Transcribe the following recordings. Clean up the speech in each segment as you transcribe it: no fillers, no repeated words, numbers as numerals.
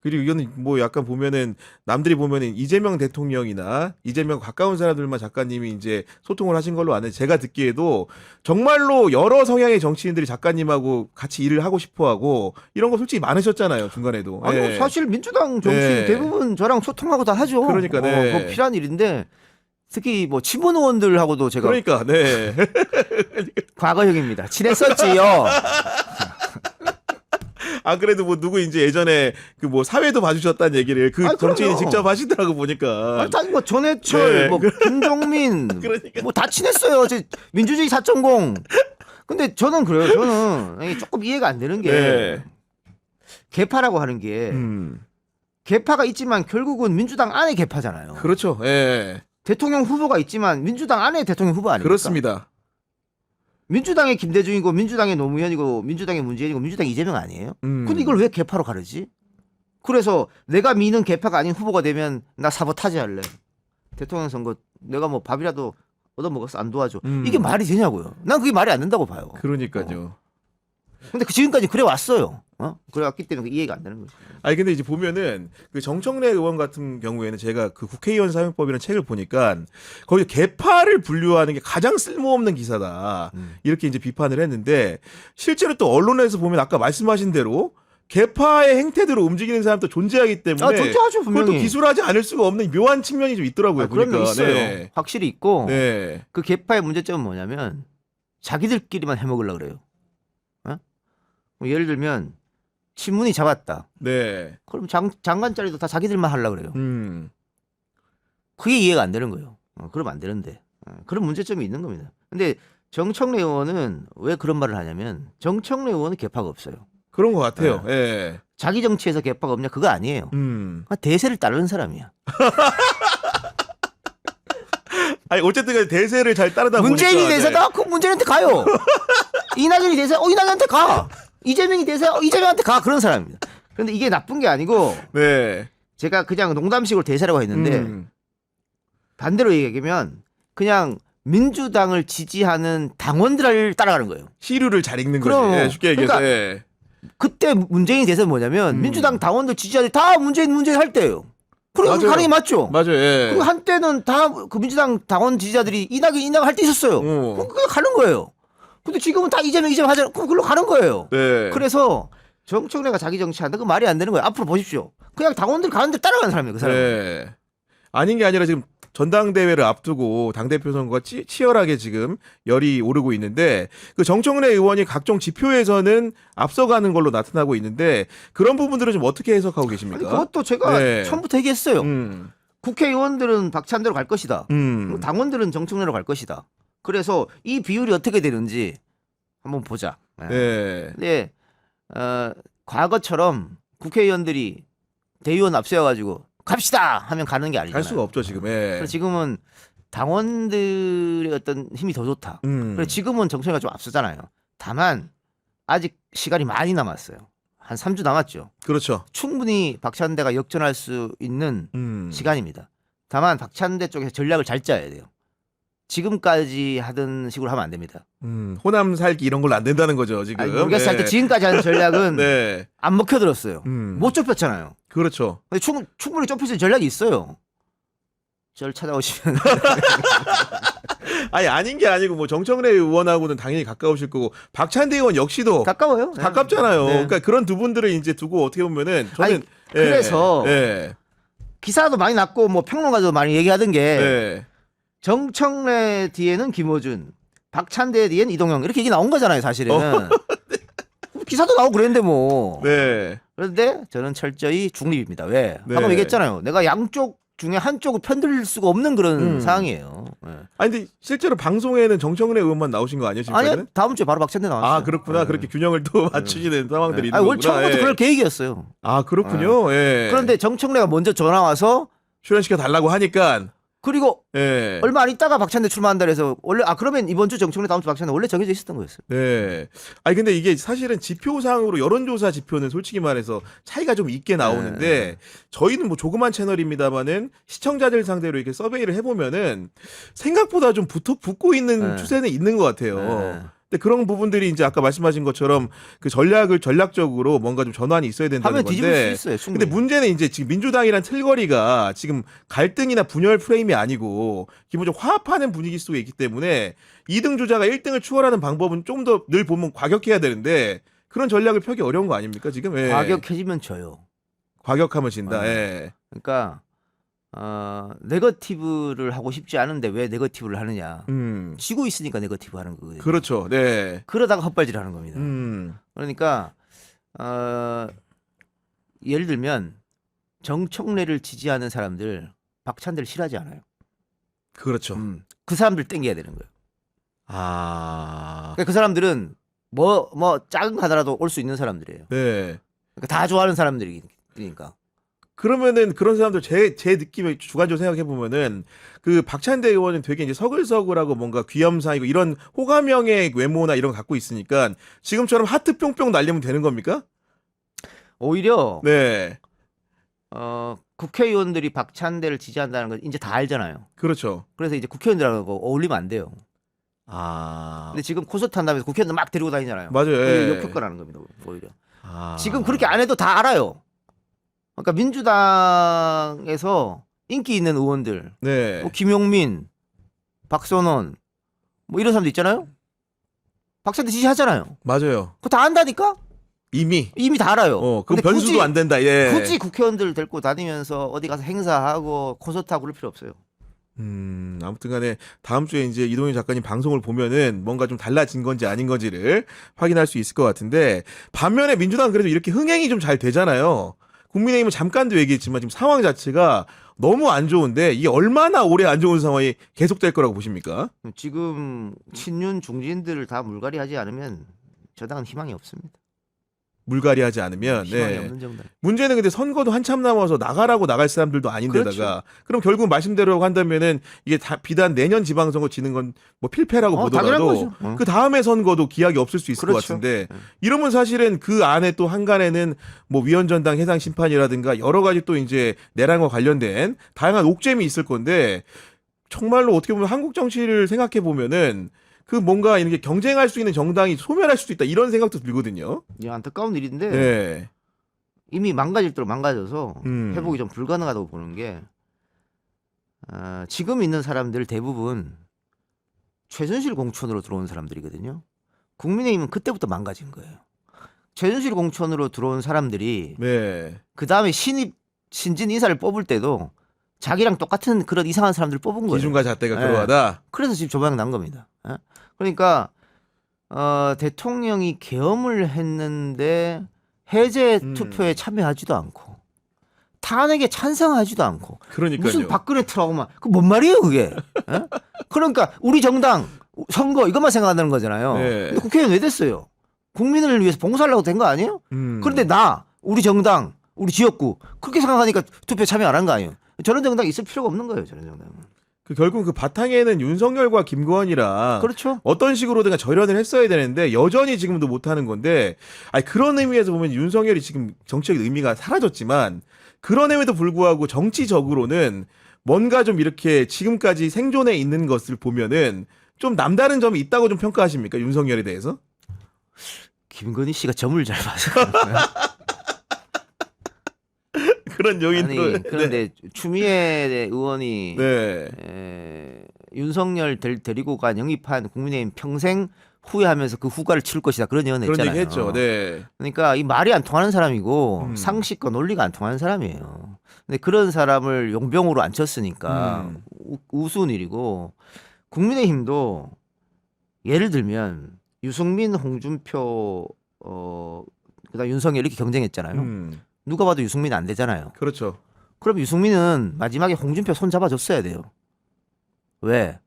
그리고 이거는 뭐 약간 보면은 남들이 보면은 이재명 대통령이나 이재명 가까운 사람들만 작가님이 이제 소통을 하신 걸로 아는데 제가 듣기에도 정말로 여러 성향의 정치인들이 작가님하고 같이 일을 하고 싶어하고 이런 거 솔직히 많으셨잖아요 중간에도. 아니 예. 사실 민주당 정치인 네. 대부분 저랑 소통하고 다 하죠. 그러니까, 네. 뭐 필요한 일인데 특히 뭐 친문 의원들하고도 제가 그러니까 네. 과거형입니다. 친했었지요. 아 그래도 뭐 누구 이제 예전에 그 뭐 사회도 봐주셨다는 얘기를 그 아, 정치인이 그럼요. 직접 하시더라고 보니까. 아니, 뭐 전해철, 네. 뭐 김종민, 그러니까. 뭐 다 친했어요. 민주주의 4.0. 근데 저는 그래요. 저는 조금 이해가 안 되는 게 네. 개파라고 하는 게 개파가 있지만 결국은 민주당 안에 개파잖아요. 그렇죠. 예. 대통령 후보가 있지만 민주당 안에 대통령 후보 아닙니까? 그렇습니다. 민주당의 김대중이고 민주당의 노무현이고 민주당의 문재인이고 민주당 이재명 아니에요? 근데 이걸 왜 개파로 가르지? 그래서 내가 미는 개파가 아닌 후보가 되면 나 사보타지 할래. 대통령 선거 내가 뭐 밥이라도 얻어먹어서 안 도와줘. 이게 말이 되냐고요. 난 그게 말이 안 된다고 봐요. 그러니까요. 근데 지금까지 그래 왔어요. 그래 왔기 때문에 이해가 안 되는 거죠. 아니 근데 이제 보면은 그 정청래 의원 같은 경우에는 제가 그 국회의원 사용법이라는 책을 보니까 거기 개파를 분류하는 게 가장 쓸모없는 기사다 이렇게 이제 비판을 했는데 실제로 또 언론에서 보면 아까 말씀하신 대로 개파의 행태대로 움직이는 사람도 존재하기 때문에 존재하죠 분명히. 그것도 기술하지 않을 수가 없는 묘한 측면이 좀 있더라고요. 그런 게 보니까. 있어요. 네. 확실히 있고 네. 그 개파의 문제점은 뭐냐면 자기들끼리만 해먹으려고 그래요. 뭐 예를 들면 친문이 잡았다. 네. 그럼 장관 자리도 다 자기들만 하려고 그래요. 그게 그게 이해가 안 되는 거예요. 그러면 안 되는데. 그런 문제점이 있는 겁니다. 근데 정청래 의원은 왜 그런 말을 하냐면 정청래 의원은 개파가 없어요. 그런 것 같아요. 예. 자기 정치에서 개파가 없냐 그거 아니에요. 대세를 따르는 사람이야. 아니 어쨌든 간에 대세를 잘 따르다 문재인이 보니까 대세다? 그럼 문재인한테 가요. 이낙연이 대세? 이낙연한테 가. 이재명이 대세? 이재명한테 가. 그런 사람입니다. 그런데 이게 나쁜 게 아니고 네. 제가 그냥 농담식으로 대세라고 했는데 반대로 얘기하면 그냥 민주당을 지지하는 당원들을 따라가는 거예요. 시류를 잘 읽는 그럼. 거지. 예, 쉽게 얘기해서. 그러니까 예. 그때 문재인이 대세는 뭐냐면 민주당 당원들 지지자들이 다 문재인 할 때예요. 그래 맞아요. 가는 게 맞죠. 맞아요. 예. 그 한때는 다 그 민주당 당원 지지자들이 이낙연 할 때 있었어요. 그럼 그냥 가는 거예요. 근데 지금은 다 이재명 하잖아요. 그럼 그걸로 가는 거예요. 네. 그래서 정청래가 자기 정치한다. 그 말이 안 되는 거예요. 앞으로 보십시오. 그냥 당원들 가는 데 따라가는 사람이에요. 그 사람은. 네. 아닌 게 아니라 지금 전당대회를 앞두고 당대표 선거가 치열하게 지금 열이 오르고 있는데 그 정청래 의원이 각종 지표에서는 앞서가는 걸로 나타나고 있는데 그런 부분들은 좀 어떻게 해석하고 계십니까? 아니, 그것도 제가 네. 처음부터 얘기했어요. 음. 국회의원들은 박찬대로 갈 것이다. 당원들은 정청래로 갈 것이다. 그래서 이 비율이 어떻게 되는지 한번 보자. 네. 근데 과거처럼 국회의원들이 대의원 앞세워가지고 갑시다 하면 가는 게 아니잖아요. 갈 수가 없죠 지금. 예. 그래서 지금은 당원들의 어떤 힘이 더 좋다. 그래서 지금은 정청래가 좀 앞서잖아요. 다만 아직 시간이 많이 남았어요. 한 3주 남았죠. 그렇죠. 충분히 박찬대가 역전할 수 있는 시간입니다. 다만 박찬대 쪽에서 전략을 잘 짜야 돼요. 지금까지 하던 식으로 하면 안 됩니다. 호남 살기 이런 걸로 안 된다는 거죠 지금. 아니, 모르겠을 때 지금까지 하는 전략은 네. 안 먹혀들었어요. 못 좁혔잖아요. 그렇죠. 근데 충분히 좁힐 수 있는 전략이 있어요. 저를 찾아오시면. 아니 아닌 게 아니고 뭐 정청래 의원하고는 당연히 가까우실 거고 박찬대 의원 역시도 가까워요. 가깝잖아요. 네. 그러니까 그런 두 분들을 이제 두고 어떻게 보면은 저는 아니, 그래서 예. 기사도 많이 났고 뭐 평론가도 많이 얘기하던 게 예. 정청래 뒤에는 김어준, 박찬대 뒤에는 이동영 이렇게 얘기 나온 거잖아요, 사실은. 기사도 나오고 그랬는데 뭐. 네. 그런데 저는 철저히 중립입니다. 왜? 네. 방금 얘기했잖아요. 내가 양쪽 중에 한쪽을 편들 수가 없는 그런 상황이에요. 네. 아니 근데 실제로 방송에는 정청래 의원만 나오신 거 아니에요 지금까지는? 아니 다음 주에 바로 박찬대 나왔어요. 아 그렇구나. 네. 그렇게 균형을 또 맞추시는 상황들이 있는 아니, 거구나. 원 처음부터 예. 그럴 계획이었어요. 아 그렇군요. 예. 그런데 정청래가 먼저 전화 와서 출연시켜 달라고 하니까 그리고 예. 얼마 안 있다가 박찬대 출마한다 그래서 원래 그러면 이번 주 정청래 다음 주 박찬대 원래 정해져 있었던 거였어요. 네. 아니 근데 이게 사실은 지표상으로 여론조사 지표는 솔직히 말해서 차이가 좀 있게 나오는데 저희는 뭐 조그만 채널입니다만은 시청자들 상대로 이렇게 서베이를 해보면은 생각보다 좀 붙고 있는 추세는 있는 것 같아요. 근데 그런 부분들이 이제 아까 말씀하신 것처럼 그 전략적으로 뭔가 좀 전환이 있어야 된다는 하면 뒤집을 건데. 수 있어요. 충분히. 근데 문제는 이제 지금 민주당이란 틀거리가 지금 갈등이나 분열 프레임이 아니고 기본적으로 화합하는 분위기 속에 있기 때문에 2등 주자가 1등을 추월하는 방법은 좀 더 늘 보면 과격해야 되는데 그런 전략을 펴기 어려운 거 아닙니까 지금? 예. 과격해지면 져요. 과격하면 진다. 예. 그러니까 네거티브를 하고 싶지 않은데 왜 네거티브를 하느냐. 지고 있으니까 네거티브 하는 거거든요. 그렇죠. 네. 그러다가 헛발질하는 겁니다. 그러니까 예를 들면 정청래를 지지하는 사람들 박찬대를 싫어하지 않아요. 그렇죠. 그 사람들 땡겨야 되는 거예요. 아. 그러니까 그 사람들은 뭐 작은 거 하더라도 올 수 있는 사람들이에요. 네. 그러니까 다 좋아하는 사람들이니까. 그러면은 그런 사람들 제 느낌에 주관적으로 생각해 보면은 그 박찬대 의원은 되게 이제 서글서글하고 뭔가 귀염상이고 이런 호감형의 외모나 이런 거 갖고 있으니까 지금처럼 하트 뿅뿅 날리면 되는 겁니까? 오히려 네. 국회의원들이 박찬대를 지지한다는 걸 이제 다 알잖아요. 그렇죠. 그래서 이제 국회의원들하고 어울리면 안 돼요. 아. 근데 지금 콘서트 한다면서 국회의원들 막 데리고 다니잖아요. 맞아요. 예. 역효과라는 겁니다. 오히려. 아. 지금 그렇게 안 해도 다 알아요. 그러니까 민주당에서 인기 있는 의원들, 네. 뭐 김용민, 박선원, 뭐 이런 사람도 있잖아요. 박찬대 지지하잖아요. 맞아요. 그거 다 안다니까? 이미 다 알아요. 그럼 근데 변수도 안 된다. 예. 굳이 국회의원들 데리고 다니면서 어디 가서 행사하고 콘서트하고 그럴 필요 없어요. 아무튼 간에 다음 주에 이제 이동현 작가님 방송을 보면은 뭔가 좀 달라진 건지 아닌 건지를 확인할 수 있을 것 같은데 반면에 민주당은 그래도 이렇게 흥행이 좀 잘 되잖아요. 국민의힘은 잠깐도 얘기했지만 지금 상황 자체가 너무 안 좋은데 이게 얼마나 오래 안 좋은 상황이 계속될 거라고 보십니까? 지금 친윤 중진들을 다 물갈이하지 않으면 저당은 희망이 없습니다. 물갈이하지 않으면. 희망이 네. 없는 정도. 문제는 근데 선거도 한참 남아서 나가라고 나갈 사람들도 아닌데다가 그렇죠. 그럼 결국 말씀대로 한다면은 이게 비단 내년 지방선거 지는 건 뭐 필패라고 당연한 보더라도 거죠. 그 다음에 선거도 기약이 없을 수 있을 것 그렇죠. 같은데 이러면 사실은 그 안에 또 한간에는 뭐 위원전당 해상 심판이라든가 여러 가지 또 이제 내란과 관련된 다양한 옥죄임이 있을 건데 정말로 어떻게 보면 한국 정치를 생각해 보면은 그 뭔가 이렇게 경쟁할 수 있는 정당이 소멸할 수도 있다 이런 생각도 들거든요. 안타까운 일인데 네. 이미 망가질 대로 망가져서 회복이 좀 음. 불가능하다고 보는 게 지금 있는 사람들 대부분 최순실 공천으로 들어온 사람들이거든요. 국민의힘은 그때부터 망가진 거예요. 최순실 공천으로 들어온 사람들이 네. 그 다음에 신진 인사를 뽑을 때도 자기랑 똑같은 그런 이상한 사람들을 뽑은 거예요. 기준과 잣대가 네. 그러하다. 그래서 지금 조망 난 겁니다. 그러니까 대통령이 계엄을 했는데 해제 투표에 참여하지도 않고 탄핵에 찬성하지도 않고 그러니까요. 무슨 박근혜 트라우마 그 뭔 말이에요 그게? 그러니까 우리 정당 선거 이것만 생각한다는 거잖아요. 네. 근데 국회의원 왜 됐어요? 국민을 위해서 봉사하려고 된 거 아니에요? 그런데 우리 정당 우리 지역구 그렇게 생각하니까 투표 참여 안 한 거 아니에요? 저런 정당 있을 필요가 없는 거예요. 저런 정당은. 결국 그 바탕에는 윤석열과 김건희랑 그렇죠. 어떤 식으로든 절연을 했어야 되는데 여전히 지금도 못하는 건데 그런 의미에서 보면 윤석열이 지금 정치적인 의미가 사라졌지만 그런 의미에도 불구하고 정치적으로는 뭔가 좀 이렇게 지금까지 생존해 있는 것을 보면은 좀 남다른 점이 있다고 좀 평가하십니까? 윤석열에 대해서? 김건희 씨가 점을 잘 봐서 그런가요? 그런 요인으로. 아니 그런데 추미애 의원이 네. 윤석열 데리고 간 영입한 국민의힘 평생 후회하면서 그 후과를 치를 것이다 그런 예언을 그런 했잖아요. 얘기 했죠. 네. 그러니까 이 말이 안 통하는 사람이고 상식과 논리가 안 통하는 사람이에요. 근데 그런 사람을 용병으로 앉혔으니까 우스운 일이고 국민의힘도 예를 들면 유승민, 홍준표, 그다음 윤석열 이렇게 경쟁했잖아요. 누가 봐도 유승민 안 되잖아요. 그렇죠. 그럼 유승민은 마지막에 홍준표 손 잡아줬어야 돼요. 왜?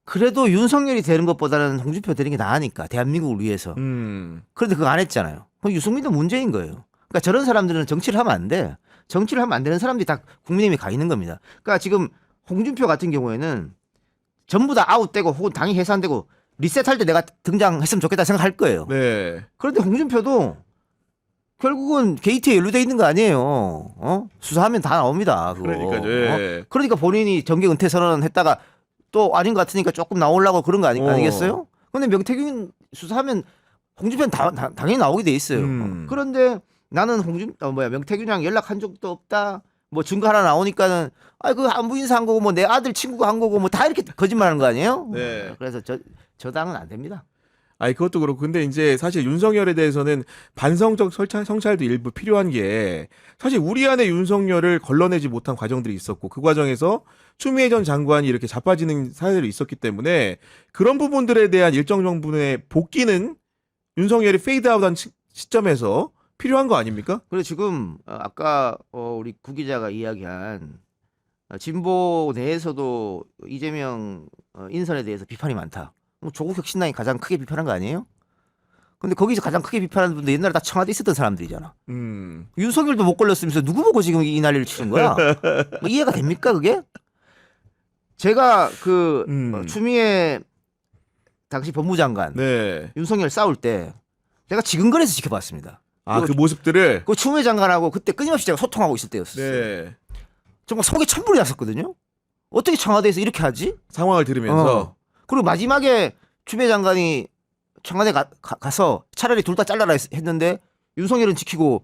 그래도 윤석열이 되는 것보다는 홍준표 되는 게 나으니까 대한민국을 위해서. 그런데 그거 안 했잖아요. 그럼 유승민도 문제인 거예요. 그러니까 저런 사람들은 정치를 하면 안 돼. 정치를 하면 안 되는 사람들이 다 국민의힘에 가 있는 겁니다. 그러니까 지금 홍준표 같은 경우에는 전부 다 아웃되고 혹은 당이 해산되고 리셋할 때 내가 등장했으면 좋겠다 생각할 거예요. 네. 그런데 홍준표도 결국은 게이트에 연루돼 있는 거 아니에요. 수사하면 다 나옵니다. 그거. 그러니까요. 예. 그러니까 본인이 정계 은퇴 선언 했다가 또 아닌 것 같으니까 조금 나오려고 그런 거 아니겠어요? 근데 명태균 수사하면 홍준표는 당연히 나오게 돼 있어요. 그런데 나는 명태균이랑 연락한 적도 없다. 뭐 증거 하나 나오니까는 그 안부 인사한 거고 뭐 내 아들 친구가 한 거고 뭐 다 이렇게 거짓말하는 거 아니에요? 네. 그래서 저 당은 안 됩니다. 아니 그것도 그렇고 근데 이제 사실 윤석열에 대해서는 반성적 성찰도 일부 필요한 게 사실 우리 안에 윤석열을 걸러내지 못한 과정들이 있었고 그 과정에서 추미애 전 장관이 이렇게 자빠지는 사례도 있었기 때문에 그런 부분들에 대한 일정 정도의 복귀는 윤석열이 페이드아웃한 시점에서 필요한 거 아닙니까? 그리고 지금 아까 우리 구 기자가 이야기한 진보 내에서도 이재명 인선에 대해서 비판이 많다. 조국 혁신당이 가장 크게 비판한 거 아니에요? 근데 거기서 가장 크게 비판하는 분들 옛날에 다 청와대 있었던 사람들이잖아. 윤석열도 못 걸렸으면서 누구 보고 지금 이 난리를 치는 거야? 뭐 이해가 됩니까 그게? 제가 추미애 당시 법무장관 네. 윤석열 싸울 때 제가 지근거려서 지켜봤습니다. 그 모습들을 그 추미애 장관하고 그때 끊임없이 제가 소통하고 있을 때였어요. 네. 정말 속에 천불이 났었거든요. 어떻게 청와대에서 이렇게 하지? 상황을 들으면서 그리고 마지막에 추미애 장관이 청와대 가서 차라리 둘 다 잘라라 했는데 윤석열은 지키고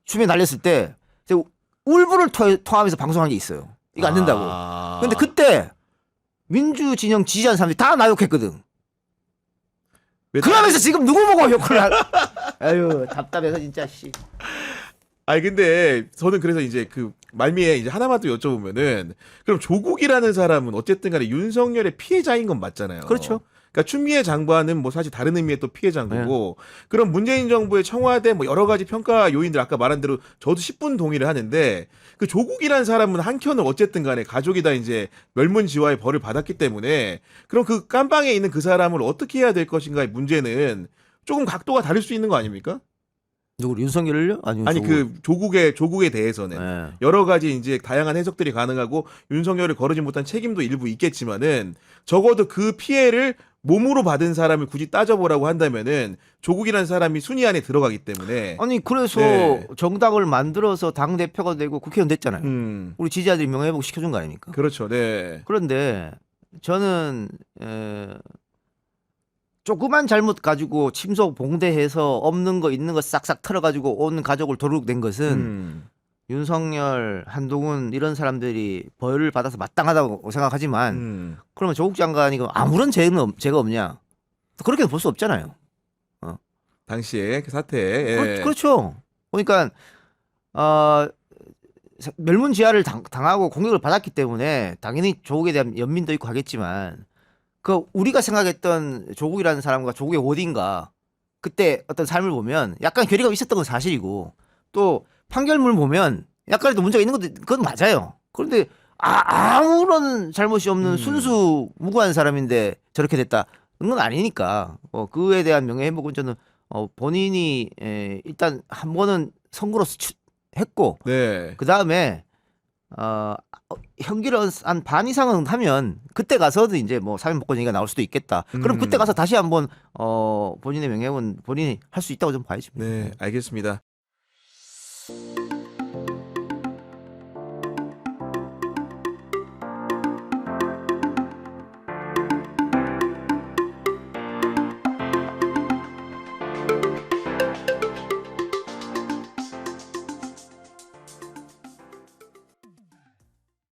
추미애 날렸을 때 제가 울분을 토하면서 방송한 게 있어요. 이거 안 된다고. 근데 그때 민주 진영 지지하는 사람들이 다 나 욕했거든. 그러면서 지금 누구 보고 욕을 아유 답답해서 진짜 씨. 아니 근데 저는 그래서 이제 그 말미에 이제 하나만 더 여쭤보면은 그럼 조국이라는 사람은 어쨌든 간에 윤석열의 피해자인 건 맞잖아요. 그렇죠. 그러니까 추미애 장관은 뭐 사실 다른 의미의 또 피해자인 거고 그럼 문재인 정부의 청와대 뭐 여러 가지 평가 요인들 아까 말한 대로 저도 10분 동의를 하는데 그 조국이라는 사람은 한켠은 어쨌든 간에 가족이 다 이제 멸문지화의 벌을 받았기 때문에 그럼 그 깜방에 있는 그 사람을 어떻게 해야 될 것인가의 문제는 조금 각도가 다를 수 있는 거 아닙니까? 누구 윤석열을요? 아니 그 조국에 대해서는 네. 여러 가지 이제 다양한 해석들이 가능하고 윤석열을 거르지 못한 책임도 일부 있겠지만은 적어도 그 피해를 몸으로 받은 사람을 굳이 따져보라고 한다면은 조국이라는 사람이 순위 안에 들어가기 때문에 아니 그래서 네. 정당을 만들어서 당 대표가 되고 국회의원 됐잖아요. 우리 지지자들이 명예회복 시켜준 거 아닙니까? 그렇죠. 네. 그런데 저는 조그만 잘못 가지고 침속 봉대해서 없는 거 있는 거 싹싹 털어가지고 온 가족을 도둑 낸 것은 윤석열, 한동훈 이런 사람들이 벌을 받아서 마땅하다고 생각하지만 그러면 조국 장관이 아무런 죄가 없냐? 그렇게 볼 수 없잖아요. 당시에 그 사태. 예. 그렇죠. 그러니까 멸문지화를 당하고 공격을 받았기 때문에 당연히 조국에 대한 연민도 있고 하겠지만 그 우리가 생각했던 조국이라는 사람과 조국의 어딘가 그때 어떤 삶을 보면 약간 괴리가 있었던 건 사실이고 또 판결문을 보면 약간의 문제가 있는 것도 그건 맞아요. 그런데 아무런 잘못이 없는 순수 무고한 사람인데 저렇게 됐다. 그건 아니니까 그에 대한 명예회복은 저는 본인이 일단 한 번은 선고로서 했고 네. 그 다음에 형기를 한 반 이상은 하면 그때 가서도 이제 뭐 사면복권 얘기가 나올 수도 있겠다. 그럼 그때 가서 다시 한번 본인의 명예회복은 본인이 할 수 있다고 좀 봐야지. 네, 알겠습니다.